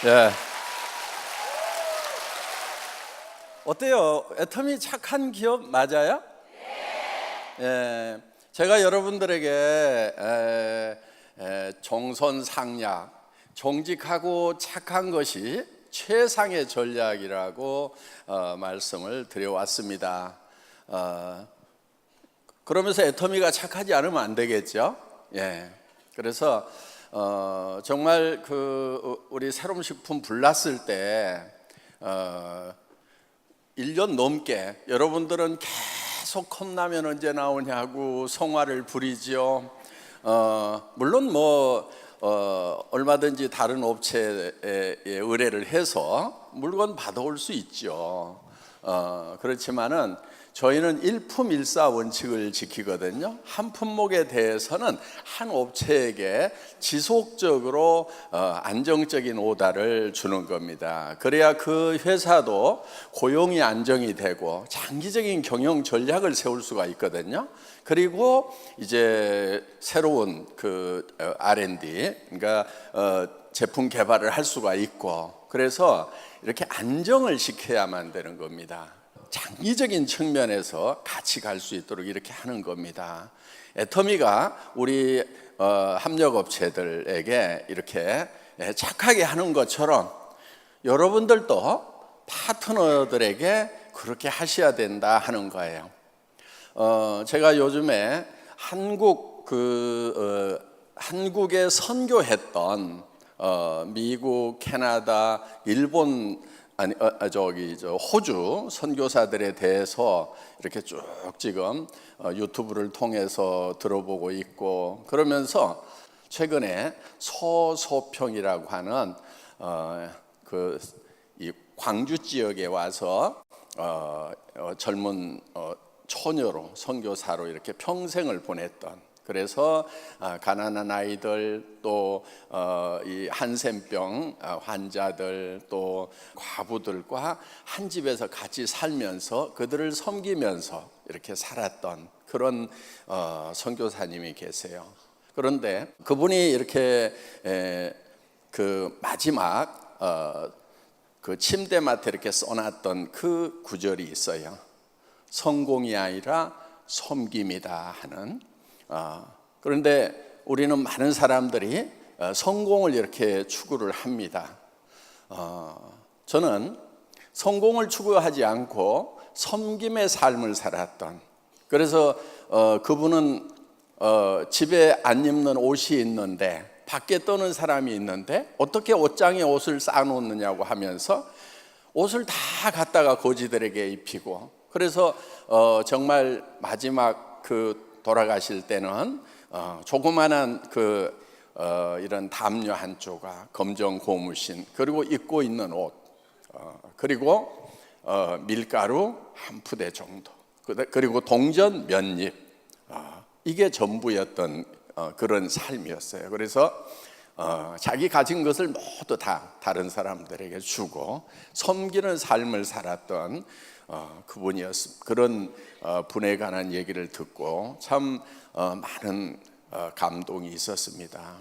예. 어때요? 애터미 착한 기업 맞아요? 예. 제가 여러분들에게 정선상략, 정직하고 착한 것이 최상의 전략이라고 말씀을 드려왔습니다. 그러면서 애터미가 착하지 않으면 안 되겠죠? 예. 그래서 정말 우리 새롬식품 불났을 때 1년 넘게 여러분들은 계속 컵라면 언제 나오냐고 성화를 부리죠. 물론 얼마든지 다른 업체에 의뢰를 해서 물건 받아올 수 있죠. 그렇지만은 저희는 일품일사 원칙을 지키거든요. 한 품목에 대해서는 한 업체에게 지속적으로 안정적인 오다를 주는 겁니다. 그래야 그 회사도 고용이 안정이 되고 장기적인 경영 전략을 세울 수가 있거든요. 그리고 이제 새로운 R&D, 그러니까 제품 개발을 할 수가 있고, 그래서 이렇게 안정을 시켜야만 되는 겁니다. 장기적인 측면에서 같이 갈 수 있도록 이렇게 하는 겁니다. 애터미가 우리 협력업체들에게 이렇게 착하게 하는 것처럼 여러분들도 파트너들에게 그렇게 하셔야 된다 하는 거예요. 제가 요즘에 한국에 선교했던 미국, 캐나다, 일본, 호주 선교사들에 대해서 이렇게 쭉 지금 유튜브를 통해서 들어보고 있고, 그러면서 최근에 서소평이라고 하는 이 광주 지역에 와서 젊은 처녀로 선교사로 이렇게 평생을 보냈던, 그래서 가난한 아이들, 또 이 한센병 환자들, 또 과부들과 한 집에서 같이 살면서 그들을 섬기면서 이렇게 살았던 그런 선교사님이 계세요. 그런데 그분이 이렇게 마지막 침대맡에 이렇게 써놨던 그 구절이 있어요. 성공이 아니라 섬김이다 하는. 그런데 우리는 많은 사람들이 성공을 이렇게 추구를 합니다. 저는 성공을 추구하지 않고 섬김의 삶을 살았던, 그래서 그분은 집에 안 입는 옷이 있는데 밖에 떠는 사람이 있는데 어떻게 옷장에 옷을 쌓아놓느냐고 하면서 옷을 다 갖다가 고지들에게 입히고, 그래서 정말 마지막 돌아가실 때는 조그만한 이런 담요 한 조각, 검정 고무신, 그리고 입고 있는 옷, 그리고 밀가루 한 푸대 정도, 그리고 동전 몇 입, 이게 전부였던 그런 삶이었어요. 그래서 자기 가진 것을 모두 다 다른 사람들에게 주고 섬기는 삶을 살았던 그분이었습니다. 그런 분에 관한 얘기를 듣고 참 많은 감동이 있었습니다.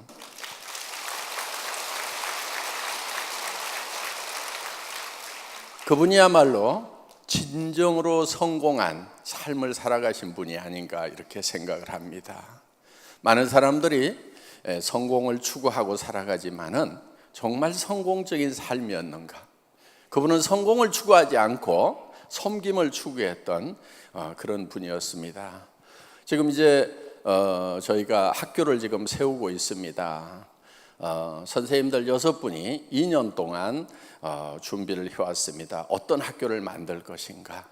그분이야말로 진정으로 성공한 삶을 살아가신 분이 아닌가 이렇게 생각을 합니다. 많은 사람들이 성공을 추구하고 살아가지만은 정말 성공적인 삶이었는가? 그분은 성공을 추구하지 않고 섬김을 추구했던 그런 분이었습니다. 지금 이제 저희가 학교를 지금 세우고 있습니다. 선생님들 6분이 2년 동안 준비를 해왔습니다. 어떤 학교를 만들 것인가.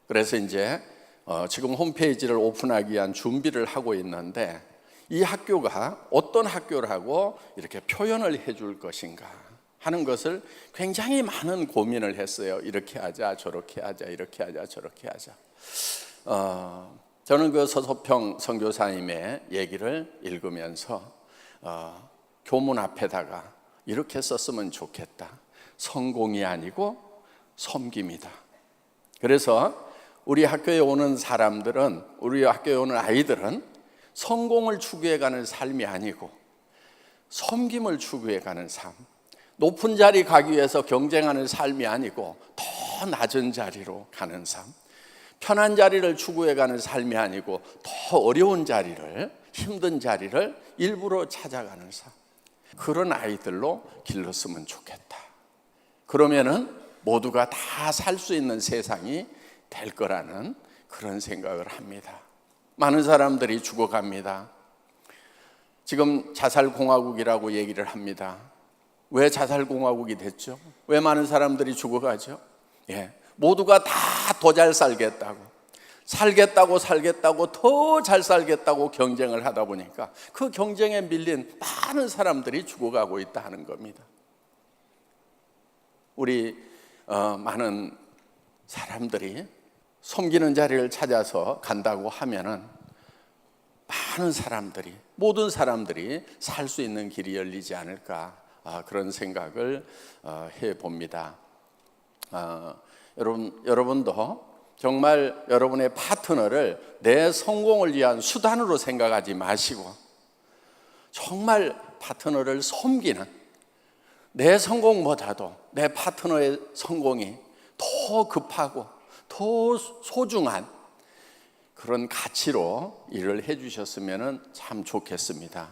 그래서 이제 지금 홈페이지를 오픈하기 위한 준비를 하고 있는데, 이 학교가 어떤 학교라고 이렇게 표현을 해줄 것인가 하는 것을 굉장히 많은 고민을 했어요. 이렇게 하자, 저렇게 하자, 이렇게 하자, 저렇게 하자. 저는 그 서소평 선교사님의 얘기를 읽으면서 교문 앞에다가 이렇게 썼으면 좋겠다. 성공이 아니고 섬김이다. 그래서 우리 학교에 오는 사람들은, 우리 학교에 오는 아이들은 성공을 추구해가는 삶이 아니고 섬김을 추구해가는 삶, 높은 자리 가기 위해서 경쟁하는 삶이 아니고 더 낮은 자리로 가는 삶, 편한 자리를 추구해가는 삶이 아니고 더 어려운 자리를, 힘든 자리를 일부러 찾아가는 삶, 그런 아이들로 길렀으면 좋겠다. 그러면은 모두가 다 살 수 있는 세상이 될 거라는 그런 생각을 합니다. 많은 사람들이 죽어갑니다. 지금 자살공화국이라고 얘기를 합니다. 왜 자살공화국이 됐죠? 왜 많은 사람들이 죽어가죠? 모두가 다 더 잘 살겠다고 더 잘 살겠다고 경쟁을 하다 보니까 그 경쟁에 밀린 많은 사람들이 죽어가고 있다는 겁니다. 우리 많은 사람들이 섬기는 자리를 찾아서 간다고 하면은 많은 사람들이, 모든 사람들이 살 수 있는 길이 열리지 않을까, 그런 생각을 해봅니다. 여러분도 정말 여러분의 파트너를 내 성공을 위한 수단으로 생각하지 마시고 정말 파트너를 섬기는, 내 성공보다도 내 파트너의 성공이 더 급하고 더 소중한 그런 가치로 일을 해주셨으면 참 좋겠습니다.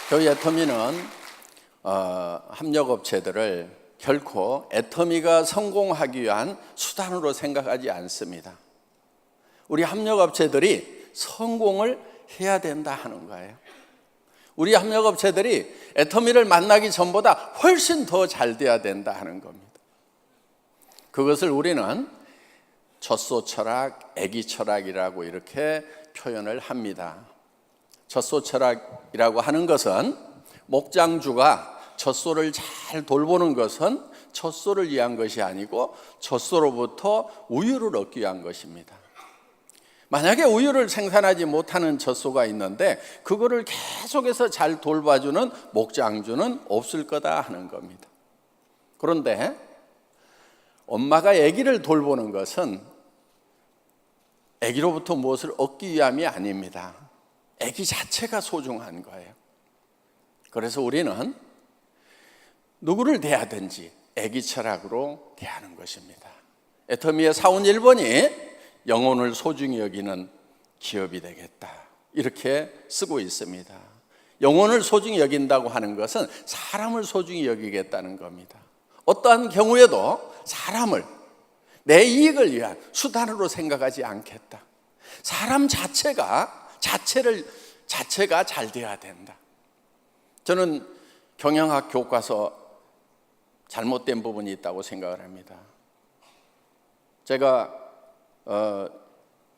저희 애터미는 협력업체들을 결코 애터미가 성공하기 위한 수단으로 생각하지 않습니다. 우리 협력업체들이 성공을 해야 된다 하는 거예요. 우리 협력업체들이 애터미를 만나기 전보다 훨씬 더 잘 돼야 된다 하는 겁니다. 그것을 우리는 젖소 철학, 애기 철학이라고 이렇게 표현을 합니다. 젖소 철학이라고 하는 것은 목장주가 젖소를 잘 돌보는 것은 젖소를 위한 것이 아니고 젖소로부터 우유를 얻기 위한 것입니다. 만약에 우유를 생산하지 못하는 젖소가 있는데 그거를 계속해서 잘 돌봐주는 목장주는 없을 거다 하는 겁니다. 그런데 엄마가 아기를 돌보는 것은 아기로부터 무엇을 얻기 위함이 아닙니다. 아기 자체가 소중한 거예요. 그래서 우리는 누구를 대하든지 아기 철학으로 대하는 것입니다. 애터미의 사원 1번이 영혼을 소중히 여기는 기업이 되겠다, 이렇게 쓰고 있습니다. 영혼을 소중히 여긴다고 하는 것은 사람을 소중히 여기겠다는 겁니다. 어떠한 경우에도 사람을 내 이익을 위한 수단으로 생각하지 않겠다. 사람 자체가 잘 돼야 된다. 저는 경영학 교과서 잘못된 부분이 있다고 생각을 합니다. 제가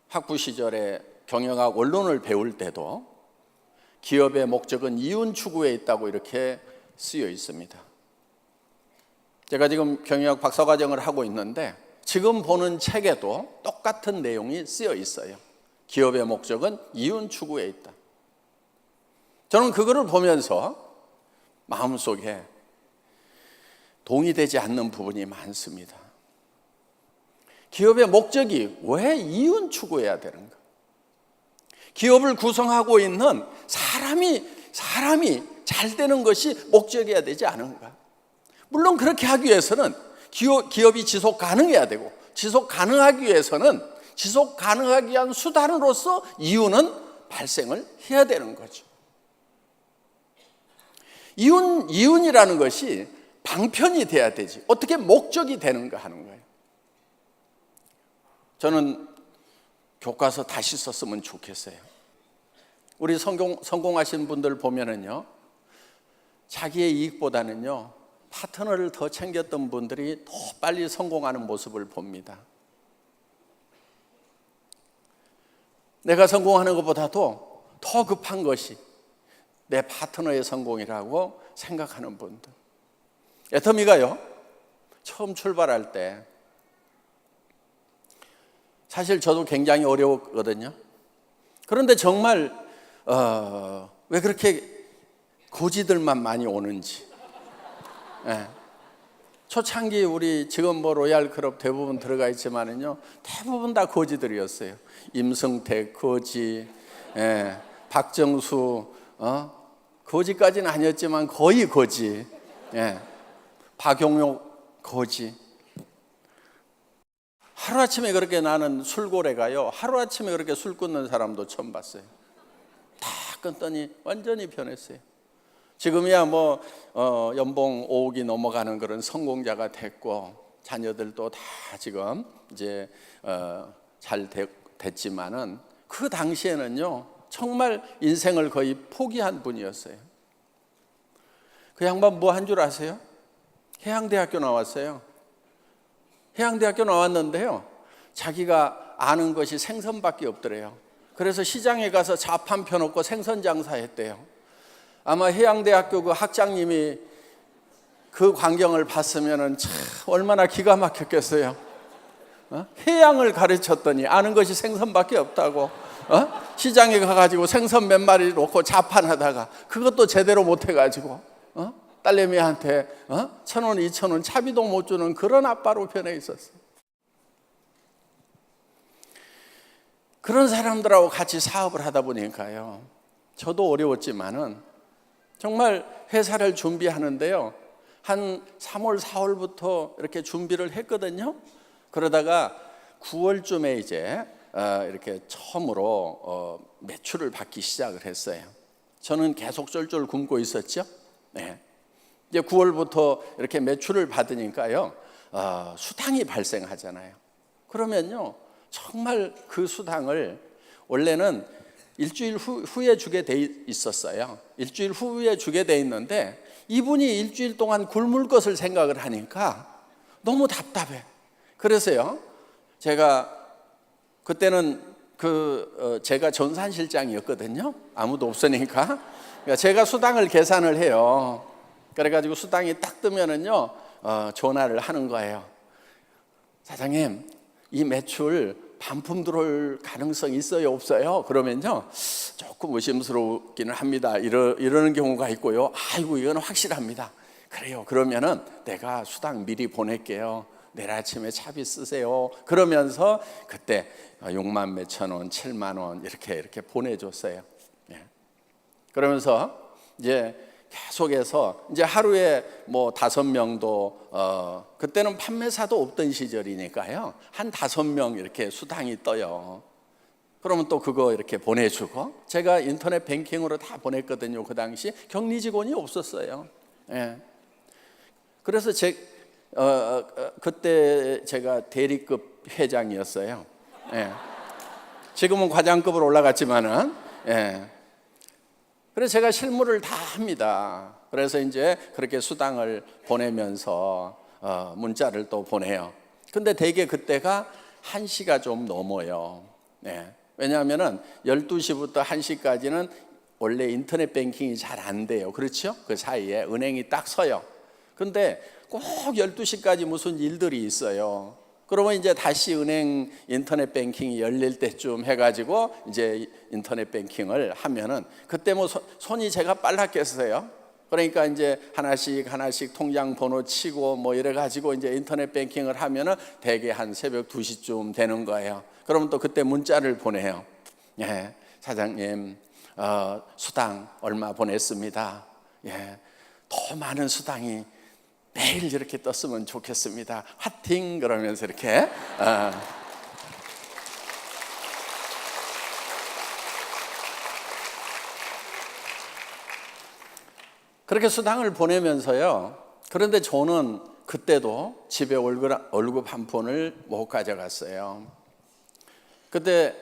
학부 시절에 경영학 원론을 배울 때도 기업의 목적은 이윤 추구에 있다고 이렇게 쓰여 있습니다. 제가 지금 경영학 박사과정을 하고 있는데 지금 보는 책에도 똑같은 내용이 쓰여 있어요. 기업의 목적은 이윤 추구에 있다. 저는 그거를 보면서 마음속에 동의되지 않는 부분이 많습니다. 기업의 목적이 왜 이윤 추구해야 되는가? 기업을 구성하고 있는 사람이 잘 되는 것이 목적이어야 되지 않은가? 물론 그렇게 하기 위해서는 기업이 지속 가능해야 되고, 지속 가능하기 위해서는 지속 가능하기 위한 수단으로서 이윤은 발생을 해야 되는 거죠. 이윤이라는 것이 방편이 돼야 되지 어떻게 목적이 되는가 하는 거예요. 저는 교과서 다시 썼으면 좋겠어요. 우리 성공하신 분들 보면은요, 자기의 이익보다는요 파트너를 더 챙겼던 분들이 더 빨리 성공하는 모습을 봅니다. 내가 성공하는 것보다도 더 급한 것이 내 파트너의 성공이라고 생각하는 분들. 애터미가요, 처음 출발할 때 사실 저도 굉장히 어려웠거든요. 그런데 정말 왜 그렇게 고지들만 많이 오는지. 초창기 우리 지금 로얄 클럽 대부분 들어가 있지만은요, 대부분 다 거지들이었어요. 임승택 거지, 예, 박정수, 거지까지는 아니었지만 거의 거지. 예, 박용옥 거지. 하루아침에 그렇게 나는 술고래가요, 하루아침에 그렇게 술 끊는 사람도 처음 봤어요. 다 끊더니 완전히 변했어요. 지금이야 뭐 연봉 5억이 넘어가는 그런 성공자가 됐고, 자녀들도 다 지금 이제 잘 됐지만은, 그 당시에는요 정말 인생을 거의 포기한 분이었어요. 그 양반 뭐 한 줄 아세요? 해양대학교 나왔어요. 해양대학교 나왔는데요, 자기가 아는 것이 생선밖에 없더래요. 그래서 시장에 가서 자판 펴놓고 생선 장사했대요. 아마 해양대학교 그 학장님이 그 광경을 봤으면은 참 얼마나 기가 막혔겠어요. 해양을 가르쳤더니 아는 것이 생선밖에 없다고. 시장에 가가지고 생선 몇 마리 놓고 자판하다가 그것도 제대로 못해가지고 딸내미한테 1,000원, 2,000원 차비도 못 주는 그런 아빠로 변해 있었어요. 그런 사람들하고 같이 사업을 하다 보니까요, 저도 어려웠지만은 정말 회사를 준비하는데요, 한 3월, 4월부터 이렇게 준비를 했거든요. 그러다가 9월쯤에 이제 이렇게 처음으로 매출을 받기 시작을 했어요. 저는 계속 쫄쫄 굶고 있었죠. 네. 이제 9월부터 이렇게 매출을 받으니까요, 수당이 발생하잖아요. 그러면요, 정말 그 수당을 원래는 일주일 후에 주게 돼 있었어요. 일주일 후에 주게 돼 있는데, 이분이 일주일 동안 굶을 것을 생각을 하니까 너무 답답해. 그래서요, 제가 그때는 제가 전산실장이었거든요. 아무도 없으니까. 그러니까 제가 수당을 계산을 해요. 그래가지고 수당이 딱 뜨면은요, 전화를 하는 거예요. 사장님, 이 매출 반품 들어올 가능성 있어요, 없어요? 그러면요, 조금 의심스럽기는 합니다. 이러는 경우가 있고요. 아이고, 이건 확실합니다. 그래요. 그러면은 내가 수당 미리 보낼게요. 내일 아침에 차비 쓰세요. 그러면서 그때 6만 몇천 원, 7만 원 이렇게 보내줬어요. 예. 그러면서 이제 계속해서 이제 하루에 뭐 5명도 그때는 판매사도 없던 시절이니까요, 한 5명 이렇게 수당이 떠요. 그러면 또 그거 이렇게 보내주고, 제가 인터넷 뱅킹으로 다 보냈거든요. 그 당시 격리 직원이 없었어요. 예. 그래서 그때 제가 대리급 회장이었어요. 예. 지금은 과장급으로 올라갔지만은, 예. 그래서 제가 실무를 다 합니다. 그래서 이제 그렇게 수당을 보내면서 문자를 또 보내요. 근데 대개 그때가 1시가 좀 넘어요. 네. 왜냐하면은 12시부터 1시까지는 원래 인터넷 뱅킹이 잘 안 돼요. 그렇죠? 그 사이에 은행이 딱 서요. 근데 꼭 12시까지 무슨 일들이 있어요. 그러면 이제 다시 은행 인터넷 뱅킹이 열릴 때쯤 해가지고 이제 인터넷 뱅킹을 하면은, 그때 뭐 손이 제가 빨랐겠어요. 그러니까 이제 하나씩 통장 번호 치고 뭐 이래가지고 이제 인터넷 뱅킹을 하면은 대개 한 새벽 2시쯤 되는 거예요. 그러면 또 그때 문자를 보내요. 예, 사장님, 수당 얼마 보냈습니다. 예, 더 많은 수당이 매일 이렇게 떴으면 좋겠습니다. 화팅! 그러면서 이렇게 그렇게 수당을 보내면서요. 그런데 저는 그때도 집에 월급 한 푼을 못 가져갔어요. 그때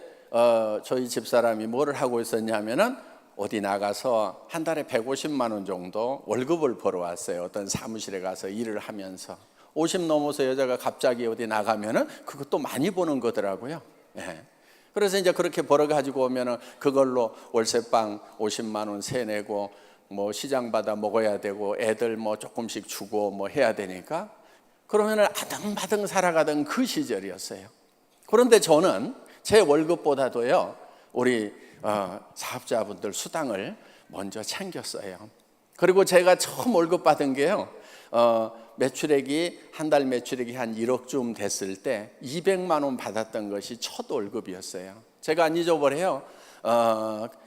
저희 집사람이 뭐를 하고 있었냐면은, 어디 나가서 한 달에 150만 원 정도 월급을 벌어왔어요. 어떤 사무실에 가서 일을 하면서. 50 넘어서 여자가 갑자기 어디 나가면은 그것도 많이 버는 거더라고요. 예. 그래서 이제 그렇게 벌어가지고 오면은 그걸로 월세방 50만 원 세내고, 뭐 시장 받아 먹어야 되고, 애들 뭐 조금씩 주고 뭐 해야 되니까, 그러면은 아등바등 살아가던 그 시절이었어요. 그런데 저는 제 월급보다도요, 우리 사업자분들 수당을 먼저 챙겼어요. 그리고 제가 처음 월급 받은 게요, 매출액이 한 달 매출액이 한 1억쯤 됐을 때 200만 원 받았던 것이 첫 월급이었어요. 제가 안 잊어버려요.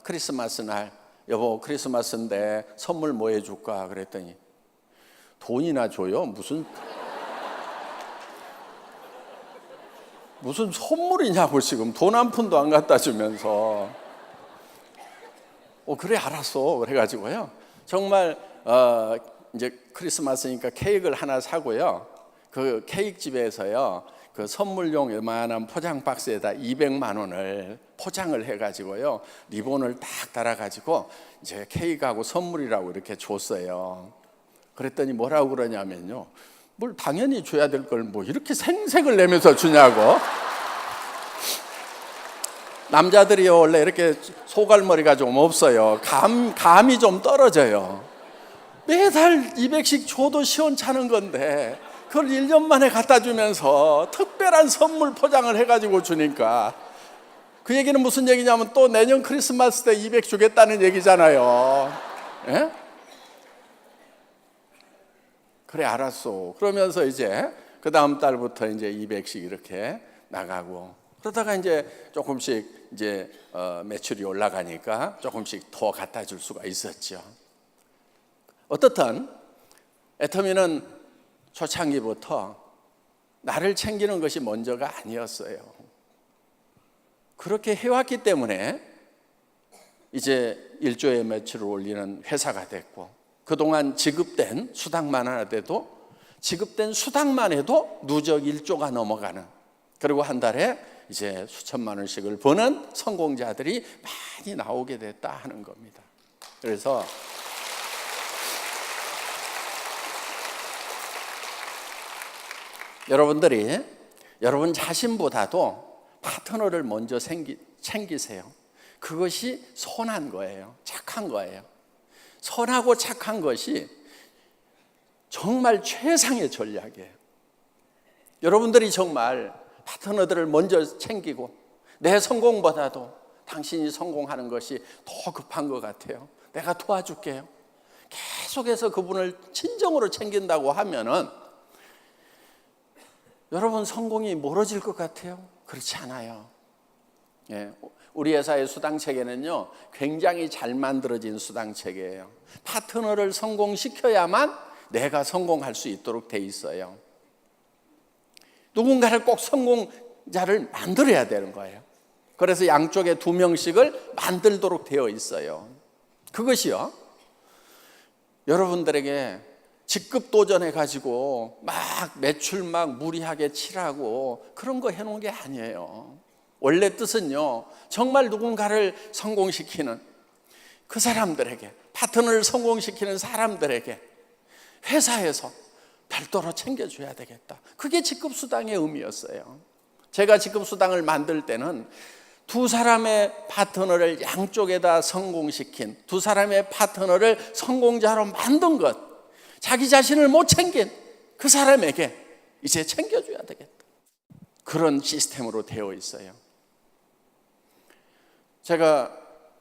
크리스마스 날 여보 크리스마스인데 선물 뭐 해줄까 그랬더니 돈이나 줘요? 무슨 선물이냐고 지금 돈 한 푼도 안 갖다 주면서 그래 알았어 그래가지고요 정말 이제 크리스마스니까 케이크를 하나 사고요 그 케이크 집에서요 그 선물용 요만한 포장 박스에다 200만 원을 포장을 해가지고요 리본을 딱 달아가지고 이제 케이크하고 선물이라고 이렇게 줬어요. 그랬더니 뭐라고 그러냐면요 뭘 당연히 줘야 될 걸 뭐 이렇게 생색을 내면서 주냐고. 남자들이요 원래 이렇게 소갈머리가 좀 없어요. 감이 좀 떨어져요. 매달 200씩 줘도 시원찮은 건데 그걸 1년 만에 갖다 주면서 특별한 선물 포장을 해가지고 주니까 그 얘기는 무슨 얘기냐면 또 내년 크리스마스 때 200 주겠다는 얘기잖아요. 예? 그래 알았어. 그러면서 이제 그 다음 달부터 이제 200씩 이렇게 나가고 그러다가 이제 조금씩 이제 매출이 올라가니까 조금씩 더 갖다 줄 수가 있었죠. 어떻든 애터미는 초창기부터 나를 챙기는 것이 먼저가 아니었어요. 그렇게 해왔기 때문에 이제 1조의 매출을 올리는 회사가 됐고 그동안 지급된 수당만 해도 누적 1조가 넘어가는 그리고 한 달에 이제 수천만 원씩을 버는 성공자들이 많이 나오게 됐다 하는 겁니다. 그래서 여러분들이 여러분 자신보다도 파트너를 먼저 챙기세요. 그것이 선한 거예요. 착한 거예요. 선하고 착한 것이 정말 최상의 전략이에요. 여러분들이 정말 파트너들을 먼저 챙기고 내 성공보다도 당신이 성공하는 것이 더 급한 것 같아요. 내가 도와줄게요. 계속해서 그분을 친정으로 챙긴다고 하면은 여러분 성공이 멀어질 것 같아요? 그렇지 않아요. 예, 우리 회사의 수당체계는요 굉장히 잘 만들어진 수당체계예요. 파트너를 성공시켜야만 내가 성공할 수 있도록 돼 있어요. 누군가를 꼭 성공자를 만들어야 되는 거예요. 그래서 양쪽에 2명씩을 만들도록 되어 있어요. 그것이요 여러분들에게 직급 도전해가지고 막 매출 막 무리하게 칠하고 그런 거 해놓은 게 아니에요. 원래 뜻은요 정말 누군가를 성공시키는 그 사람들에게 파트너를 성공시키는 사람들에게 회사에서 별도로 챙겨줘야 되겠다. 그게 직급수당의 의미였어요. 제가 직급수당을 만들 때는 2사람의 파트너를 양쪽에다 성공시킨 2사람의 파트너를 성공자로 만든 것 자기 자신을 못 챙긴 그 사람에게 이제 챙겨줘야 되겠다. 그런 시스템으로 되어 있어요. 제가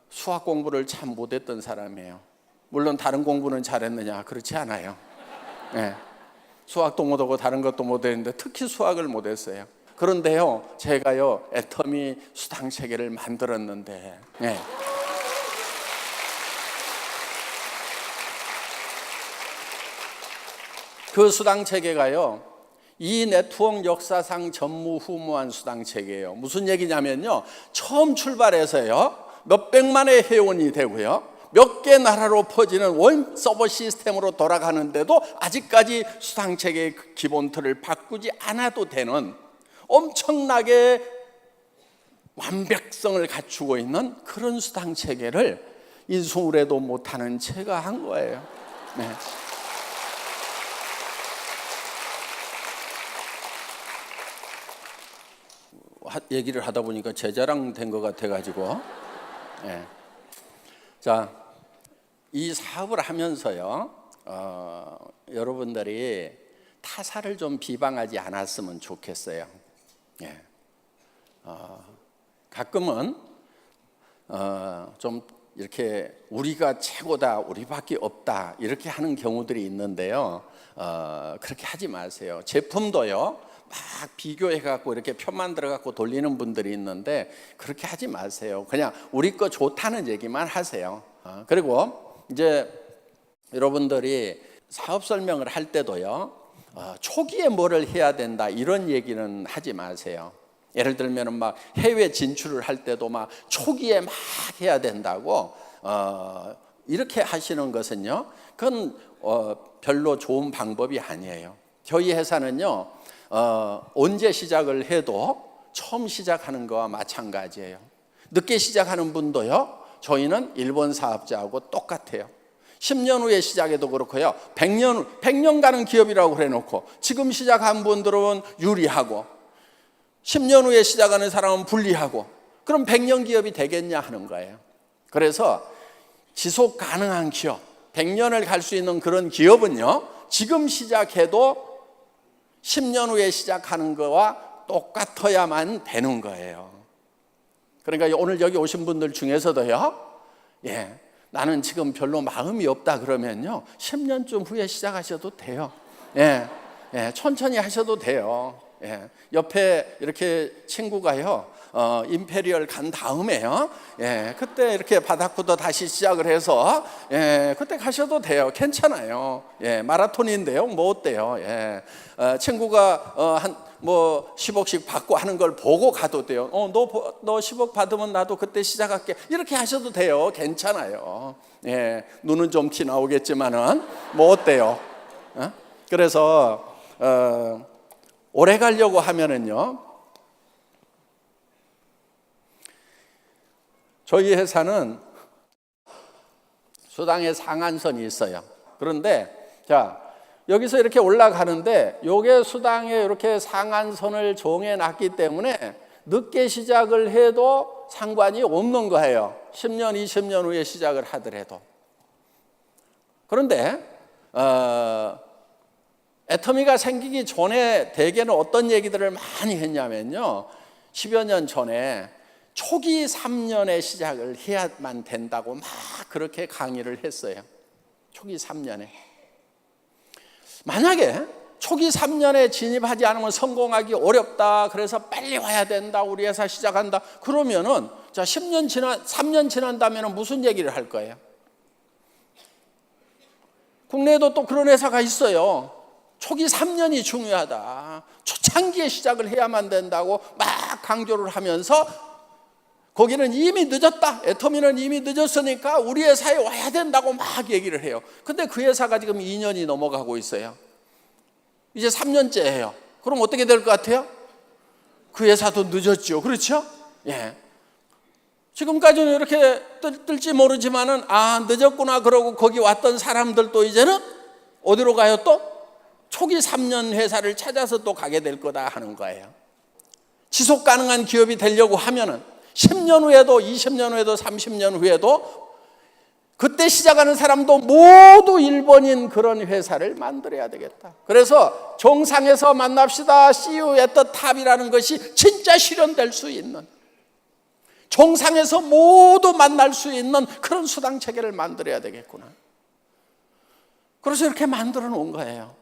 수학 공부를 참 못했던 사람이에요. 물론 다른 공부는 잘했느냐 그렇지 않아요. 네. 수학도 못하고 다른 것도 못했는데 특히 수학을 못했어요. 그런데요 제가요 애터미 수당체계를 만들었는데 네. 그 수당체계가요 이 네트워크 역사상 전무후무한 수당체계예요. 무슨 얘기냐면요 처음 출발해서요 몇백만의 회원이 되고요 몇 개 나라로 퍼지는 원 서버 시스템으로 돌아가는데도 아직까지 수당체계의 기본 틀을 바꾸지 않아도 되는 엄청나게 완벽성을 갖추고 있는 그런 수당체계를 인수무례도 못하는 제가 한 거예요. 네. 얘기를 하다 보니까 제 자랑 된 것 같아가지고 네. 자, 이 사업을 하면서요 여러분들이 타사를 좀 비방하지 않았으면 좋겠어요. 예. 가끔은 좀 이렇게 우리가 최고다, 우리밖에 없다 이렇게 하는 경우들이 있는데요 그렇게 하지 마세요. 제품도요 막 비교해 갖고 이렇게 표 만들어 갖고 돌리는 분들이 있는데 그렇게 하지 마세요. 그냥 우리 거 좋다는 얘기만 하세요. 그리고 이제 여러분들이 사업 설명을 할 때도요, 초기에 뭐를 해야 된다 이런 얘기는 하지 마세요. 예를 들면 막 해외 진출을 할 때도 막 초기에 막 해야 된다고 이렇게 하시는 것은요, 그건 별로 좋은 방법이 아니에요. 저희 회사는요, 언제 시작을 해도 처음 시작하는 거와 마찬가지예요. 늦게 시작하는 분도요, 저희는 일본 사업자하고 똑같아요. 10년 후에 시작해도 그렇고요, 100년 가는 기업이라고 그래놓고 지금 시작한 분들은 유리하고 10년 후에 시작하는 사람은 불리하고, 그럼 100년 기업이 되겠냐 하는 거예요. 그래서 지속 가능한 기업, 100년을 갈 수 있는 그런 기업은요, 지금 시작해도 10년 후에 시작하는 거와 똑같아야만 되는 거예요. 그러니까 오늘 여기 오신 분들 중에서도요, 나는 지금 별로 마음이 없다 그러면요, 10년쯤 후에 시작하셔도 돼요. 천천히 하셔도 돼요. 옆에 이렇게 친구가요, 임페리얼 간 다음에요, 그때 이렇게 바닥부터 다시 시작을 해서 그때 가셔도 돼요. 괜찮아요. 마라톤인데요, 뭐 어때요? 친구가 한 뭐 10억씩 받고 하는 걸 보고 가도 돼요. 너 10억 받으면 나도 그때 시작할게. 이렇게 하셔도 돼요. 괜찮아요. 눈은 좀 티 나오겠지만은 뭐 어때요? 그래서 오래 가려고 하면은요, 저희 회사는 수당의 상한선이 있어요. 그런데 자, 여기서 이렇게 올라가는데 요게 수당에 이렇게 상한선을 정해놨기 때문에 늦게 시작을 해도 상관이 없는 거예요. 10년, 20년 후에 시작을 하더라도. 그런데 애터미가 생기기 전에 대개는 어떤 얘기들을 많이 했냐면요, 10여 년 전에 초기 3년에 시작을 해야만 된다고 막 그렇게 강의를 했어요. 초기 3년에. 만약에 초기 3년에 진입하지 않으면 성공하기 어렵다, 그래서 빨리 와야 된다, 우리 회사 시작한다, 그러면은 자 3년 지난다면 무슨 얘기를 할 거예요? 국내에도 또 그런 회사가 있어요. 초기 3년이 중요하다, 초창기에 시작을 해야만 된다고 막 강조를 하면서 거기는 이미 늦었다, 애터미는 이미 늦었으니까 우리 회사에 와야 된다고 막 얘기를 해요. 근데 그 회사가 지금 2년이 넘어가고 있어요. 이제 3년째예요. 그럼 어떻게 될 것 같아요? 그 회사도 늦었죠. 그렇죠? 지금까지는 이렇게 뜰지 모르지만은 늦었구나 그러고 거기 왔던 사람들도 이제는 어디로 가요? 또 초기 3년 회사를 찾아서 또 가게 될 거다 하는 거예요. 지속 가능한 기업이 되려고 하면은 10년 후에도 20년 후에도 30년 후에도 그때 시작하는 사람도 모두 일본인 그런 회사를 만들어야 되겠다. 그래서 정상에서 만납시다, See you at the top이라는 것이 진짜 실현될 수 있는, 정상에서 모두 만날 수 있는 그런 수당 체계를 만들어야 되겠구나. 그래서 이렇게 만들어 놓은 거예요.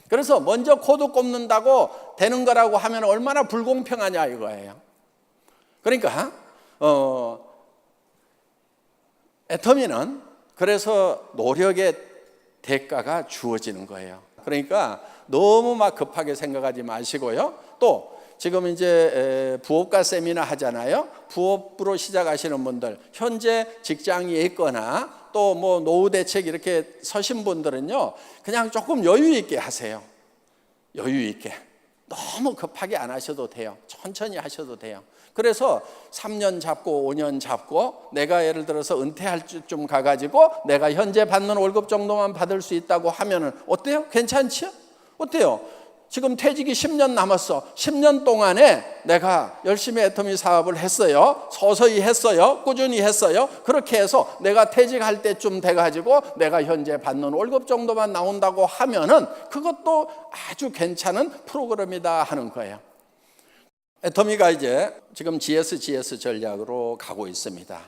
그래서 먼저 코드 꼽는다고 되는 거라고 하면 얼마나 불공평하냐 이거예요. 그러니까 애터미는 그래서 노력의 대가가 주어지는 거예요. 그러니까 너무 막 급하게 생각하지 마시고요. 또 지금 이제 부업가 세미나 하잖아요. 부업으로 시작하시는 분들, 현재 직장이 있거나 또 뭐 노후 대책 이렇게 서신 분들은요, 그냥 조금 여유 있게 하세요. 여유 있게. 너무 급하게 안 하셔도 돼요. 천천히 하셔도 돼요. 그래서 3년 잡고 5년 잡고 내가 예를 들어서 은퇴할 쯤 가가지고 내가 현재 받는 월급 정도만 받을 수 있다고 하면은 어때요? 괜찮지요? 어때요? 지금 퇴직이 10년 남았어. 10년 동안에 내가 열심히 애터미 사업을 했어요. 서서히 했어요. 꾸준히 했어요. 그렇게 해서 내가 퇴직할 때쯤 돼가지고 내가 현재 받는 월급 정도만 나온다고 하면은 그것도 아주 괜찮은 프로그램이다 하는 거예요. 애터미가 이제 지금 GS 전략으로 가고 있습니다.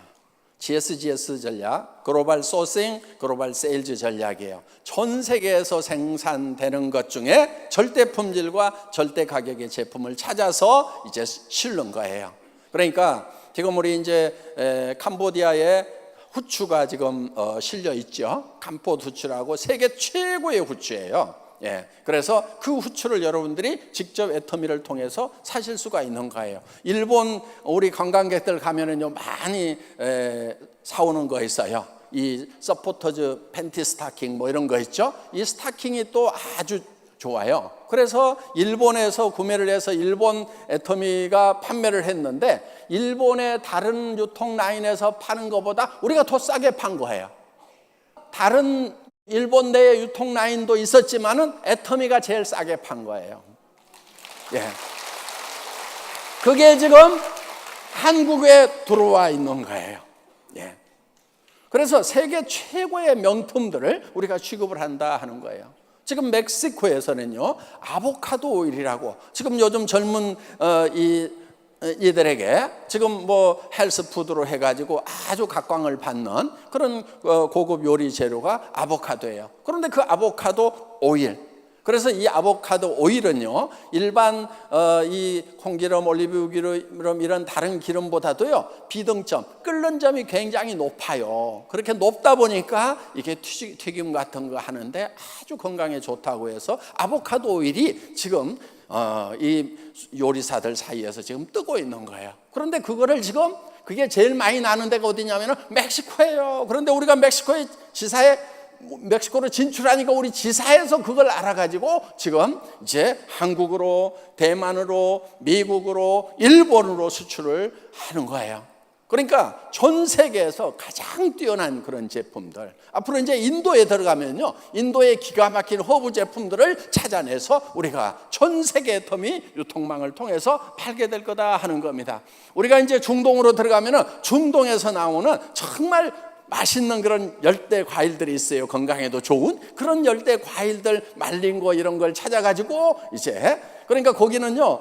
GSGS 전략, 글로벌 소싱, 글로벌 세일즈 전략이에요. 전 세계에서 생산되는 것 중에 절대 품질과 절대 가격의 제품을 찾아서 이제 실는 거예요. 그러니까 지금 우리 이제 캄보디아에 후추가 지금 실려 있죠. 감포 후추라고 세계 최고의 후추예요. 예, 그래서 그 후추를 여러분들이 직접 애터미를 통해서 사실 수가 있는 거예요. 일본 우리 관광객들 가면은요 많이 사오는 거 있어요. 이 서포터즈 팬티 스타킹 뭐 이런 거 있죠. 이 스타킹이 또 아주 좋아요. 그래서 일본에서 구매를 해서 일본 애터미가 판매를 했는데 일본의 다른 유통 라인에서 파는 것보다 우리가 더 싸게 판 거예요. 다른 일본 내에 유통 라인도 있었지만은 애터미가 제일 싸게 판 거예요. 예. 그게 지금 한국에 들어와 있는 거예요. 예. 그래서 세계 최고의 명품들을 우리가 취급을 한다 하는 거예요. 지금 멕시코에서는요 아보카도 오일이라고 지금 요즘 젊은 이들에게 지금 뭐 헬스푸드로 해가지고 아주 각광을 받는 그런 고급 요리 재료가 아보카도예요. 그런데 그 아보카도 오일, 그래서 이 아보카도 오일은요 일반 이 콩기름, 올리브 기름 이런 다른 기름보다도요 비등점, 끓는 점이 굉장히 높아요. 그렇게 높다 보니까 이게 튀김 같은 거 하는데 아주 건강에 좋다고 해서 아보카도 오일이 지금 이 요리사들 사이에서 지금 뜨고 있는 거예요. 그런데 그거를 지금 그게 제일 많이 나는 데가 어디냐면은 멕시코예요. 그런데 우리가 멕시코의 지사에 멕시코로 진출하니까 우리 지사에서 그걸 알아가지고 지금 이제 한국으로, 대만으로, 미국으로, 일본으로 수출을 하는 거예요. 그러니까 전 세계에서 가장 뛰어난 그런 제품들, 앞으로 이제 인도에 들어가면요 인도의 기가 막힌 허브 제품들을 찾아내서 우리가 전 세계 애터미 유통망을 통해서 팔게 될 거다 하는 겁니다. 우리가 이제 중동으로 들어가면은 중동에서 나오는 정말 맛있는 그런 열대 과일들이 있어요. 건강에도 좋은 그런 열대 과일들, 말린 거 이런 걸 찾아가지고 이제 그러니까 거기는요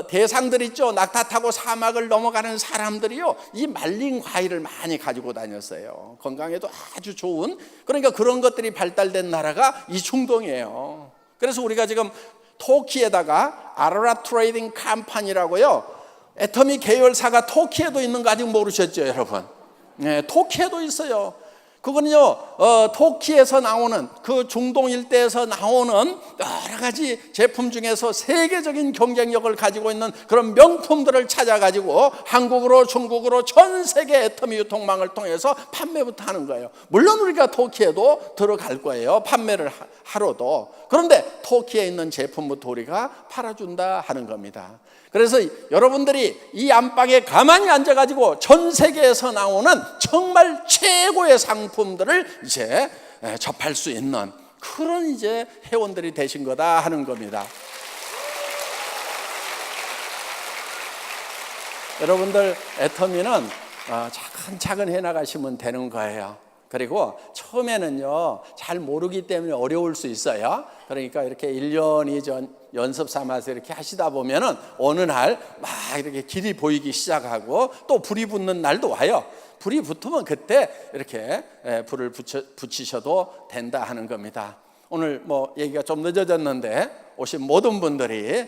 대상들 있죠. 낙타 타고 사막을 넘어가는 사람들이요 이 말린 과일을 많이 가지고 다녔어요. 건강에도 아주 좋은 그러니까 그런 것들이 발달된 나라가 이 중동이에요. 그래서 우리가 지금 터키에다가 아로라 트레이딩 컴퍼니라고요 애터미 계열사가 터키에도 있는 거 아직 모르셨죠 여러분? 네, 터키에도 있어요. 그거는요 터키에서 나오는 그 중동 일대에서 나오는 여러 가지 제품 중에서 세계적인 경쟁력을 가지고 있는 그런 명품들을 찾아가지고 한국으로, 중국으로 전 세계 애터미 유통망을 통해서 판매부터 하는 거예요. 물론 우리가 터키에도 들어갈 거예요. 판매를 하러도. 그런데 터키에 있는 제품부터 우리가 팔아준다 하는 겁니다. 그래서 여러분들이 이 안방에 가만히 앉아가지고 전 세계에서 나오는 정말 최고의 상품들을 이제 접할 수 있는 그런 이제 회원들이 되신 거다 하는 겁니다. 여러분들 애터미는 차근차근 해나가시면 되는 거예요. 그리고 처음에는요 잘 모르기 때문에 어려울 수 있어요. 그러니까 이렇게 1년, 2년 연습 삼아서 이렇게 하시다 보면은 어느 날 막 이렇게 길이 보이기 시작하고 또 불이 붙는 날도 와요. 불이 붙으면 그때 이렇게 불을 붙이셔도 된다 하는 겁니다. 오늘 뭐 얘기가 좀 늦어졌는데 오신 모든 분들이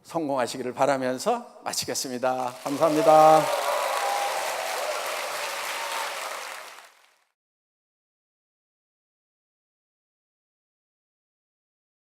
성공하시기를 바라면서 마치겠습니다. 감사합니다.